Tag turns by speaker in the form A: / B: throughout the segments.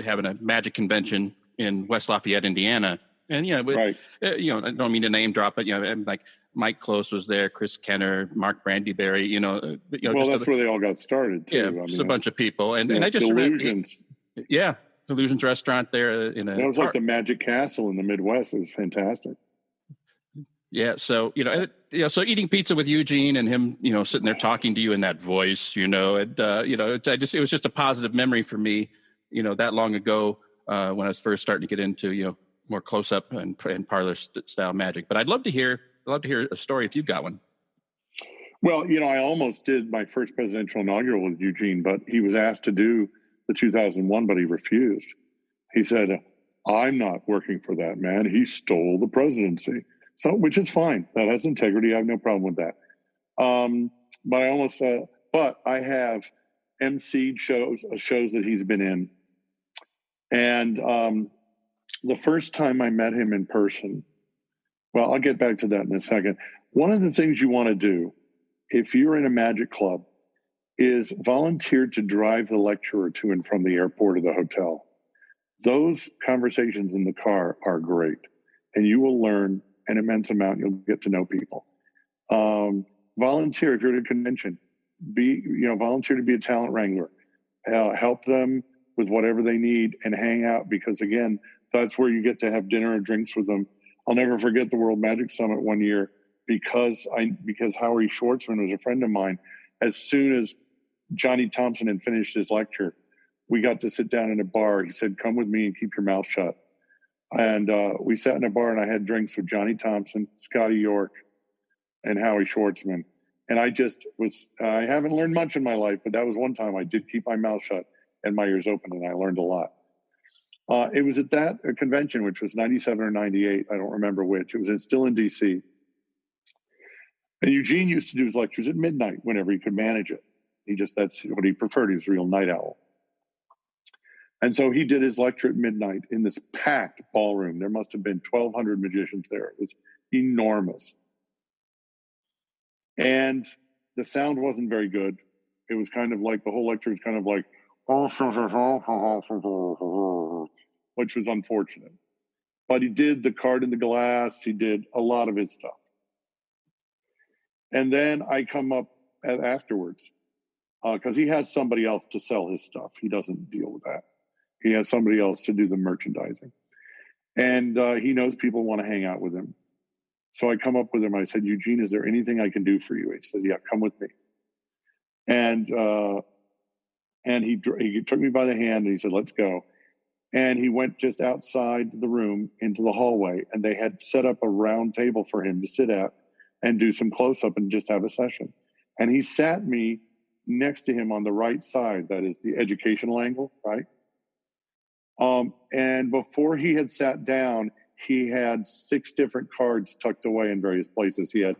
A: having a magic convention in West Lafayette, Indiana. And,
B: Right.
A: I don't mean to name drop, but, like Mike Close was there, Chris Kenner, Mark Brandyberry,
B: well, that's where they all got started too.
A: Yeah, just a bunch of people. And I just
B: Delusions.
A: Delusions restaurant there
B: that was like the Magic Castle in the Midwest. It was fantastic.
A: Yeah. So, so eating pizza with Eugene and him, sitting there talking to you in that voice, it was just a positive memory for me, that long ago, when I was first starting to get into, more close up and parlor style magic. But I'd love to hear a story if you've got one.
B: Well, I almost did my first presidential inaugural with Eugene, but he was asked to do the 2001, but he refused. He said, "I'm not working for that man. He stole the presidency." So, which is fine. That has integrity. I have no problem with that. But I have emceed shows that he's been in. And the first time I met him in person, well, I'll get back to that in a second. One of the things you want to do if you're in a magic club is volunteer to drive the lecturer to and from the airport or the hotel. Those conversations in the car are great, and you will learn an immense amount. You'll get to know people. Volunteer if you're at a convention. Volunteer to be a talent wrangler. Help them with whatever they need and hang out, because again, that's where you get to have dinner and drinks with them. I'll never forget the World Magic Summit one year because Howie Schwartzman was a friend of mine. As soon as Johnny Thompson had finished his lecture, we got to sit down in a bar. He said, "Come with me and keep your mouth shut." And we sat in a bar and I had drinks with Johnny Thompson, Scotty York, and Howie Schwartzman. And I haven't learned much in my life, but that was one time I did keep my mouth shut and my ears open, and I learned a lot. It was at that convention, which was 97 or 98. I don't remember which. It was still in DC. And Eugene used to do his lectures at midnight whenever he could manage it. That's what he preferred. He was a real night owl. And so he did his lecture at midnight in this packed ballroom. There must have been 1,200 magicians there. It was enormous. And the sound wasn't very good. It was kind of like, the whole lecture was kind of like, which was unfortunate. But he did the card in the glass. He did a lot of his stuff. And then I come up afterwards because he has somebody else to sell his stuff. He doesn't deal with that. He has somebody else to do the merchandising. And he knows people want to hang out with him. So I come up with him. I said, "Eugene, is there anything I can do for you?" He said, "Yeah, come with me." And he took me by the hand and he said, "Let's go." And he went just outside the room into the hallway, and they had set up a round table for him to sit at and do some close-up and just have a session. And he sat me next to him on the right side. That is the educational angle, right? And before he had sat down, he had 6 different cards tucked away in various places. He had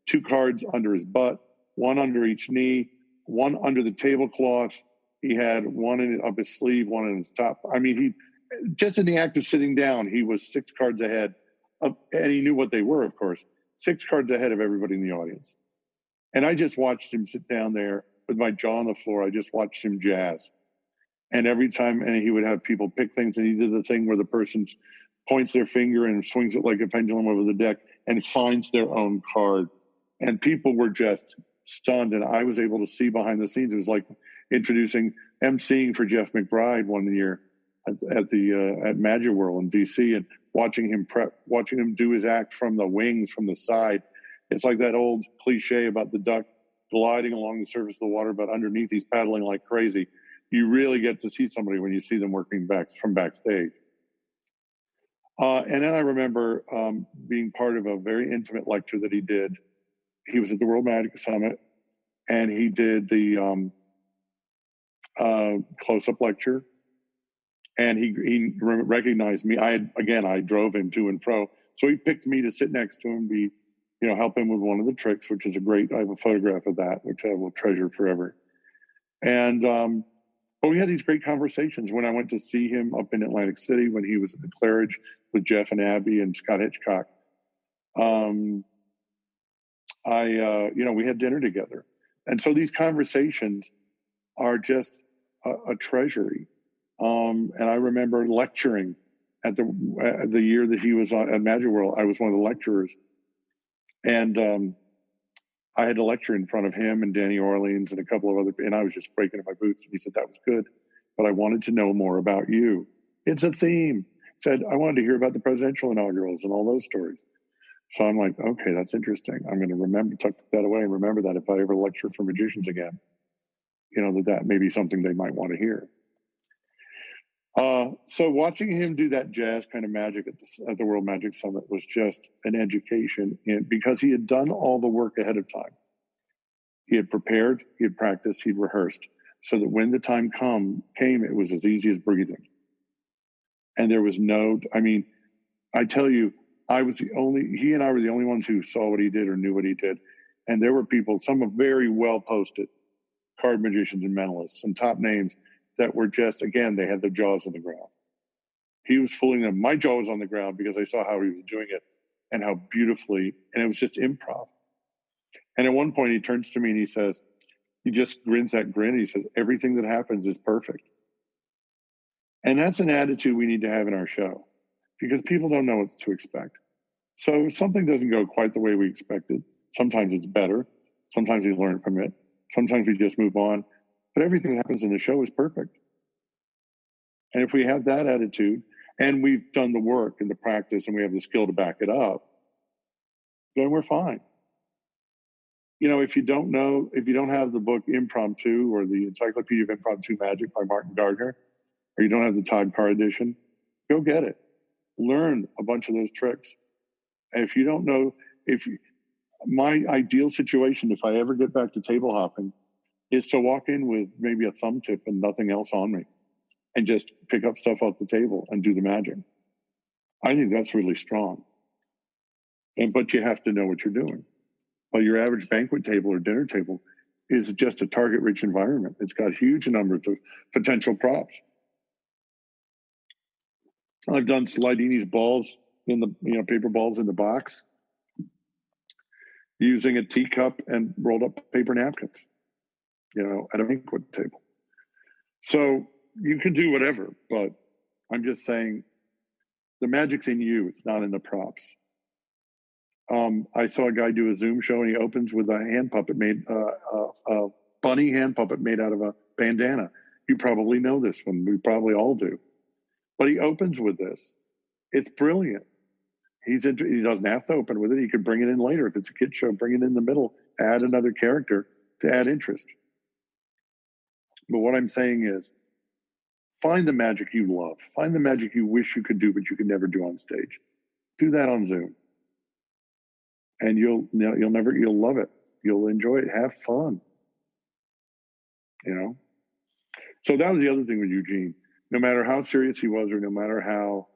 B: 2 cards under his butt, 1 under each knee, 1 under the tablecloth. He had 1 up his sleeve, 1 in his top. I mean, he just in the act of sitting down, he was 6 cards ahead of, and he knew what they were, of course, 6 cards ahead of everybody in the audience. And I just watched him sit down there with my jaw on the floor. I just watched him jazz. And every time, and he would have people pick things, and he did the thing where the person points their finger and swings it like a pendulum over the deck and finds their own card. And people were just stunned. And I was able to see behind the scenes. It was like emceeing for Jeff McBride one year at Magic World in DC, and watching him do his act from the wings, from the side. It's like that old cliche about the duck gliding along the surface of the water, but underneath he's paddling like crazy. You really get to see somebody when you see them working from backstage. And then I remember being part of a very intimate lecture that he did. He was at the World Magic Summit, and he did the close-up lecture. And he recognized me. I drove him to and fro. So he picked me to sit next to him, help him with one of the tricks, which is I have a photograph of that, which I will treasure forever. And, but we had these great conversations when I went to see him up in Atlantic City when he was at the Claridge with Jeff and Abby and Scott Hitchcock. We had dinner together. And so these conversations are just a treasury. And I remember lecturing at the year that he was at Magic World. I was one of the lecturers, and I had to lecture in front of him and Danny Orleans and a couple of other, and I was just breaking in my boots. And he said, that was good, but I wanted to know more about you. It's a theme. He said, I wanted to hear about the presidential inaugurals and all those stories. So I'm like, okay, that's interesting. I'm going to tuck that away and remember that if I ever lecture for magicians again, that may be something they might want to hear. So watching him do that jazz kind of magic at the World Magic Summit was just an education, because he had done all the work ahead of time. He had prepared, he had practiced, he'd rehearsed, so that when the time came, it was as easy as breathing. And there was I tell you, he and I were the only ones who saw what he did or knew what he did. And there were people, some of very well posted card magicians and mentalists, some top names that were just, again, they had their jaws on the ground. He was fooling them. My jaw was on the ground because I saw how he was doing it and how beautifully, and it was just improv. And at one point he turns to me and he says, he just grins that grin. And he says, everything that happens is perfect. And that's an attitude we need to have in our show, because people don't know what to expect. So if something doesn't go quite the way we expected, sometimes it's better. Sometimes we learn from it. Sometimes we just move on. But everything that happens in the show is perfect. And if we have that attitude, and we've done the work and the practice, and we have the skill to back it up, then we're fine. If you don't have the book Impromptu or the Encyclopedia of Impromptu Magic by Martin Gardner, or you don't have the Todd Carr edition, go get it. Learn a bunch of those tricks. And if you don't know, my ideal situation, if I ever get back to table hopping, is to walk in with maybe a thumb tip and nothing else on me, and just pick up stuff off the table and do the magic. I think that's really strong. But you have to know what you're doing. But your average banquet table or dinner table is just a target-rich environment. It's got huge numbers of potential props. I've done Slidini's balls in the paper balls in the box using a teacup and rolled up paper napkins, at a banquet table. So you can do whatever, but I'm just saying the magic's in you. It's not in the props. I saw a guy do a Zoom show, and he opens with a hand puppet a bunny hand puppet made out of a bandana. You probably know this one. We probably all do. But he opens with this. It's brilliant. He doesn't have to open with it. He could bring it in later. If it's a kid show, bring it in the middle, add another character to add interest. But what I'm saying is, find the magic you love. Find the magic you wish you could do, but you could never do on stage. Do that on Zoom. And you'll love it. You'll enjoy it. Have fun. So that was the other thing with Eugene. No matter how serious he was, or no matter how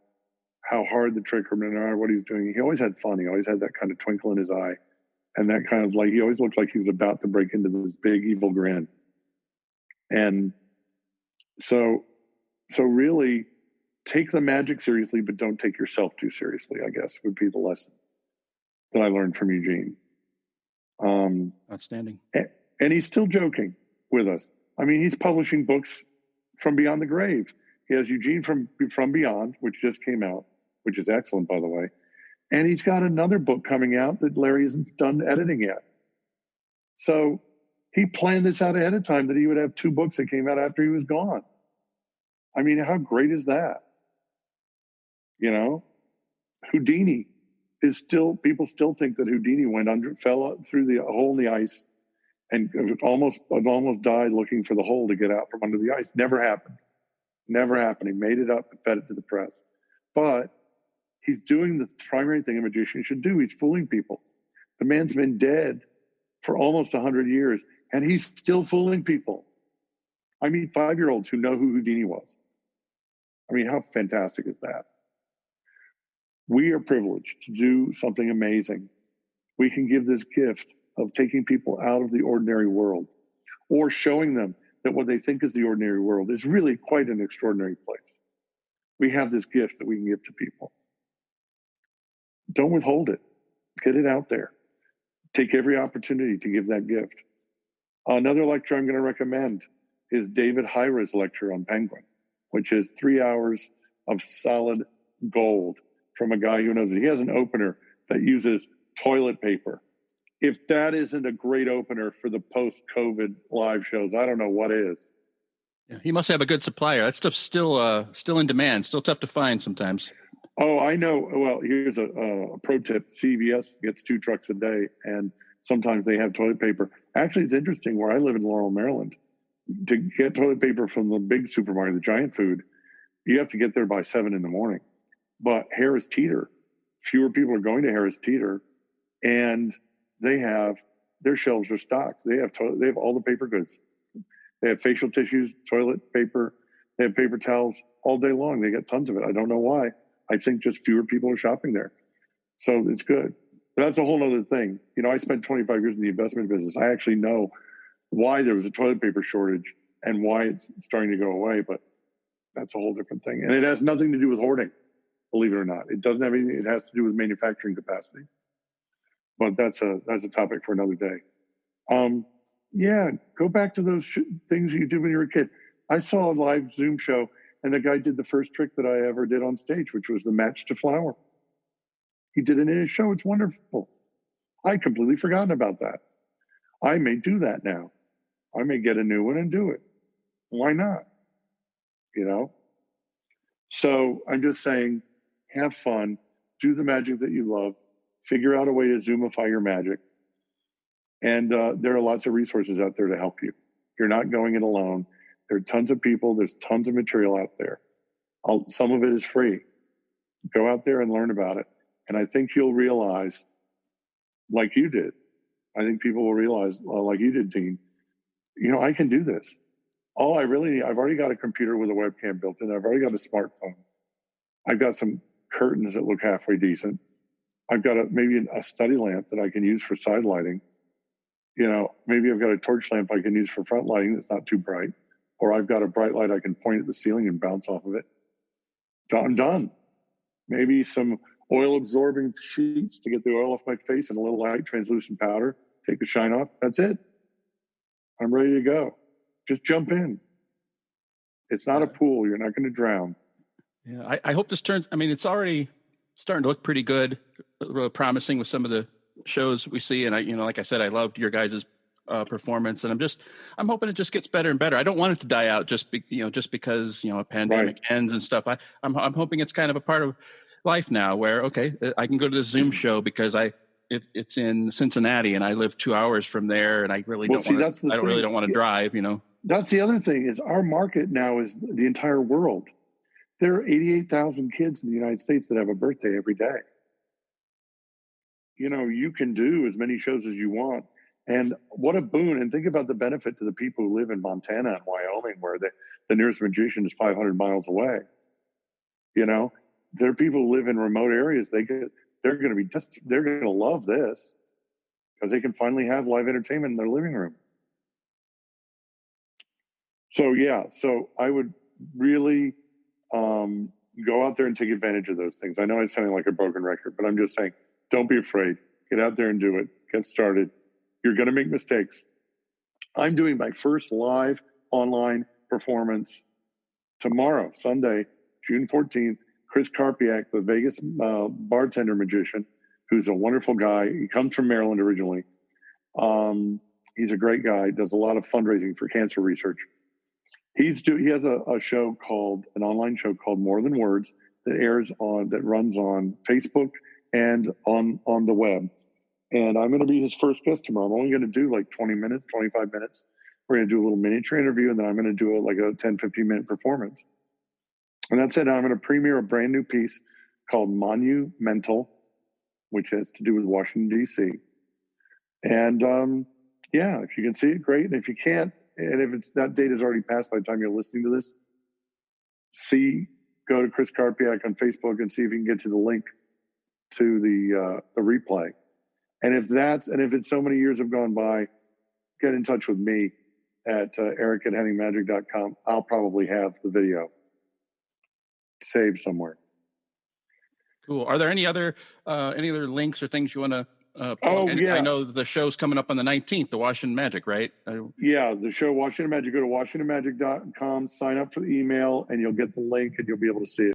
B: hard the trick, or no matter what he's doing, he always had fun. He always had that kind of twinkle in his eye, and that kind of he always looked like he was about to break into this big evil grin. And so really take the magic seriously, but don't take yourself too seriously, I guess, would be the lesson that I learned from Eugene.
A: Outstanding.
B: And he's still joking with us. I mean, he's publishing books from beyond the grave. He has Eugene from Beyond, which just came out, which is excellent, by the way. And he's got another book coming out that Larry hasn't done editing yet. So he planned this out ahead of time, that he would have 2 books that came out after he was gone. I mean, how great is that? Houdini is still, people still think that Houdini fell through the hole in the ice and almost died looking for the hole to get out from under the ice. Never happened. Never happened. He made it up and fed it to the press. But he's doing the primary thing a magician should do. He's fooling people. The man's been dead for almost 100 years, and he's still fooling people. I mean, 5-year-olds who know who Houdini was. I mean, how fantastic is that? We are privileged to do something amazing. We can give this gift of taking people out of the ordinary world, or showing them that what they think is the ordinary world is really quite an extraordinary place. We have this gift that we can give to people. Don't withhold it. Get it out there. Take every opportunity to give that gift. Another lecture I'm going to recommend is David Hyra's lecture on Penguin. which is 3 hours of solid gold from a guy who knows it. He has an opener that uses toilet paper. If that isn't a great opener for the post-COVID live shows, I don't know what is.
A: Yeah, he must have a good supplier. That stuff's still in demand, still tough to find sometimes.
B: Oh, I know. Well, here's a pro tip. CVS gets 2 trucks a day, and sometimes they have toilet paper. Actually, it's interesting. Where I live in Laurel, Maryland, to get toilet paper from the big supermarket, the Giant Food, you have to get there by 7 in the morning. But Harris Teeter, fewer people are going to Harris Teeter, and their shelves are stocked. They have all the paper goods. They have facial tissues, toilet paper, they have paper towels all day long. They get tons of it. I don't know why. I think just fewer people are shopping there. So it's good. But that's a whole other thing. I spent 25 years in the investment business. I actually know why there was a toilet paper shortage and why it's starting to go away. But that's a whole different thing. And it has nothing to do with hoarding, believe it or not. It doesn't have anything. It has to do with manufacturing capacity. But that's a topic for another day. Yeah, go back to those things you did when you were a kid. I saw a live Zoom show, and the guy did the first trick that I ever did on stage, which was the match to flower. He did it in his show. It's wonderful. I'd completely forgotten about that. I may do that now. I may get a new one and do it. Why not? So I'm just saying, have fun, do the magic that you love, figure out a way to Zoomify your magic. And there are lots of resources out there to help you. You're not going it alone. There are tons of people. There's tons of material out there. Some of it is free. Go out there and learn about it. And I think you'll realize, like you did, I think people will realize, like you did, Dean, I can do this. I've already got a computer with a webcam built in. I've already got a smartphone. I've got some curtains that look halfway decent. I've got maybe a study lamp that I can use for side lighting. Maybe I've got a torch lamp I can use for front lighting that's not too bright. Or I've got a bright light I can point at the ceiling and bounce off of it. I'm done. Maybe some oil-absorbing sheets to get the oil off my face and a little light translucent powder. Take the shine off. That's it. I'm ready to go. Just jump in. It's not a pool. You're not going to drown.
A: Yeah, I hope this turns. It's already starting to look pretty good, really promising with some of the shows we see. And like I said, I loved your guys' performance, and I'm hoping it just gets better and better. I don't want it to die out just because a pandemic ends and stuff. I'm hoping it's kind of a part of life now, where I can go to the Zoom show because it's in Cincinnati and I live 2 hours from there, and I really don't want to drive.
B: That's the other thing is our market now is the entire world. There are 88,000 kids in the United States that have a birthday every day. You can do as many shows as you want. And what a boon. And think about the benefit to the people who live in Montana and Wyoming, where the nearest magician is 500 miles away. There are people who live in remote areas. They're going to love this because they can finally have live entertainment in their living room. So, I would really go out there and take advantage of those things. I know I'm sounding like a broken record, but I'm just saying, don't be afraid. Get out there and do it. Get started. You're going to make mistakes. I'm doing my first live online performance tomorrow, Sunday, June 14th. Chris Karpiak, the Vegas bartender magician, who's a wonderful guy. He comes from Maryland originally. He's a great guy. Does a lot of fundraising for cancer research. He has an online show called More Than Words that runs on Facebook and on the web. And I'm going to be his first guest tomorrow. I'm only going to do like 20 minutes, 25 minutes. We're going to do a little miniature interview, and then I'm going to do a 10, 15-minute performance. And that's it. I'm going to premiere a brand new piece called Monumental, which has to do with Washington, D.C. And if you can see it, great. And if you can't, and if that date has already passed by the time you're listening to this, go to Chris Karpiak on Facebook and see if you can get to the link to the replay. And if it's so many years have gone by, get in touch with me at eric@henningmagic.com. I'll probably have the video saved somewhere.
A: Cool. Are there any other links or things you want to
B: Oh,
A: and
B: yeah.
A: I know the show's coming up on the 19th, the Washington Magic, right?
B: Yeah, the show Washington Magic. Go to WashingtonMagic.com, sign up for the email, and you'll get the link, and you'll be able to see it.